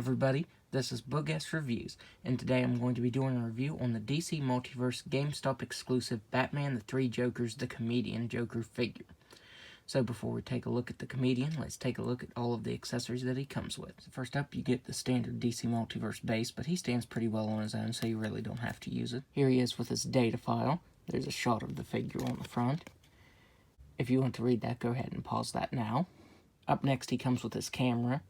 everybody, this is Boogess Reviews, and today I'm going to be doing a review on the DC Multiverse GameStop exclusive Batman the Three Jokers the Comedian Joker figure. So before we take a look at the comedian, let's take a look at all of the accessories that he comes with. So first up, you get the standard DC Multiverse base, but he stands pretty well on his own, so you really don't have to use it. Here he is with his data file. There's a shot of the figure on the front. If you want to read that, go ahead and pause that now. Up next, he comes with his camera,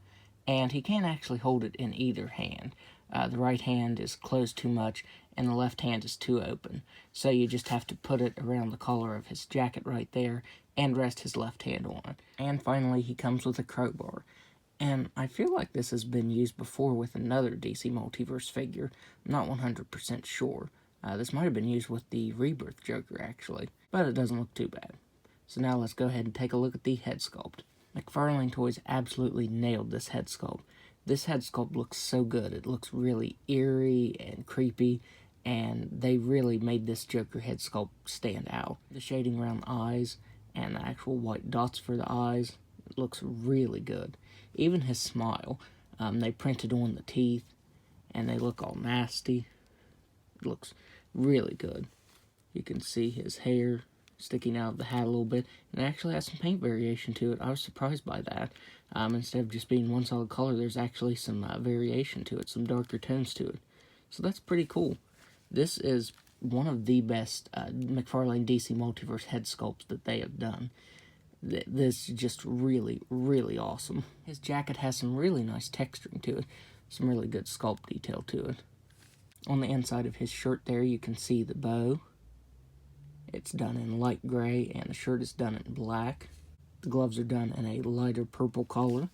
and he can't actually hold it in either hand. The right hand is closed too much, and the left hand is too open. So you just have to put it around the collar of his jacket right there, and rest his left hand on it. And finally, he comes with a crowbar. And I feel like this has been used before with another DC Multiverse figure. I'm not 100% sure. This might have been used with the Rebirth Joker, actually. But it doesn't look too bad. So now let's go ahead and take a look at the head sculpt. McFarlane Toys absolutely nailed this head sculpt. This head sculpt looks so good. It looks really eerie and creepy, and they really made this Joker head sculpt stand out. The shading around the eyes and the actual white dots for the eyes looks really good. Even his smile, they printed on the teeth, and they look all nasty. It looks really good. You can see his hair sticking out of the hat a little bit, and it actually has some paint variation to it. I was surprised by that. Instead of just being one solid color, there's actually some variation to it, some darker tones to it. So that's pretty cool. This is one of the best McFarlane DC Multiverse head sculpts that they have done. This is just really, really awesome. His jacket has some really nice texturing to it, some really good sculpt detail to it. On the inside of his shirt there, you can see the bow. It's done in light gray, and the shirt is done in black. The gloves are done in a lighter purple color.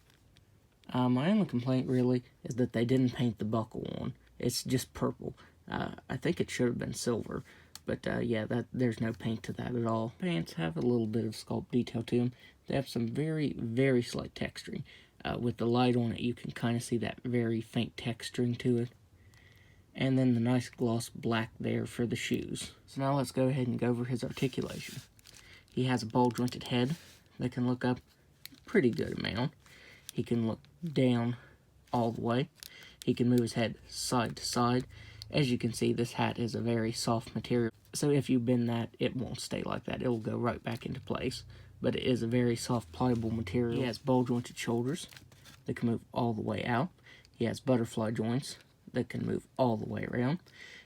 My only complaint, really, is that they didn't paint the buckle on. It's just purple. I think it should have been silver, but yeah, there's no paint to that at all. Pants have a little bit of sculpt detail to them. They have some very, very slight texturing. With the light on it, you can kind of see that very faint texturing to it. And then the nice gloss black there for the shoes. So now let's go ahead and go over his articulation. He has a ball-jointed head that can look up a pretty good amount. He can look down all the way. He can move his head side to side. As you can see, this hat is a very soft material. So if you bend that, it won't stay like that. It'll go right back into place. But it is a very soft, pliable material. He has ball-jointed shoulders that can move all the way out. He has butterfly joints that can move all the way around.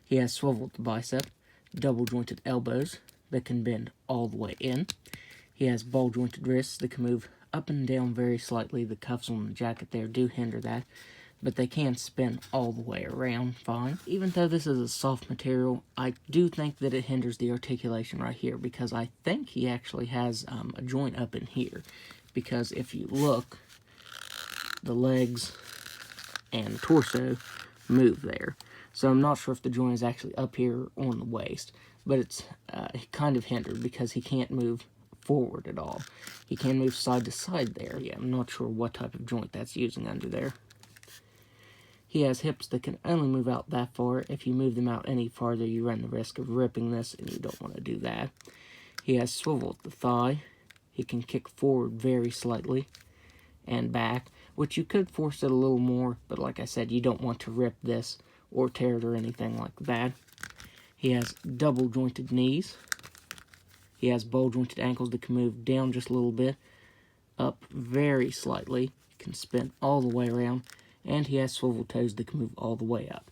He has swiveled bicep, double jointed elbows that can bend all the way in. He has ball jointed wrists that can move up and down very slightly. The cuffs on the jacket there do hinder that, but they can spin all the way around fine. Even though this is a soft material, I do think that it hinders the articulation right here, because I think he actually has a joint up in here, because if you look, the legs and the torso move there. So I'm not sure if the joint is actually up here on the waist, but it's kind of hindered because he can't move forward at all. He can move side to side there. Yeah, I'm not sure what type of joint that's using under there. He has hips that can only move out that far. If you move them out any farther, you run the risk of ripping this, and you don't want to do that. He has swivel at the thigh. He can kick forward very slightly and back, which you could force it a little more, but like I said, you don't want to rip this or tear it or anything like that. He has double jointed knees. He has ball jointed ankles that can move down just a little bit, up very slightly, can spin all the way around, and he has swivel toes that can move all the way up.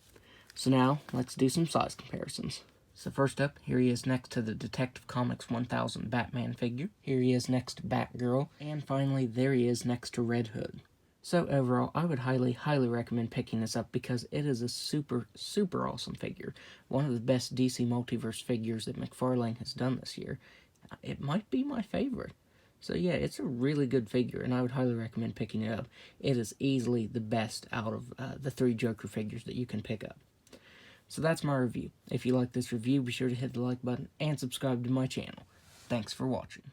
So now, let's do some size comparisons. So first up, here he is next to the Detective Comics 1000 Batman figure. Here he is next to Batgirl. And finally, there he is next to Red Hood. So overall, I would highly, highly recommend picking this up because it is a super, super awesome figure. One of the best DC Multiverse figures that McFarlane has done this year. It might be my favorite. So yeah, it's a really good figure, and I would highly recommend picking it up. It is easily the best out of the three Joker figures that you can pick up. So that's my review. If you like this review, be sure to hit the like button and subscribe to my channel. Thanks for watching.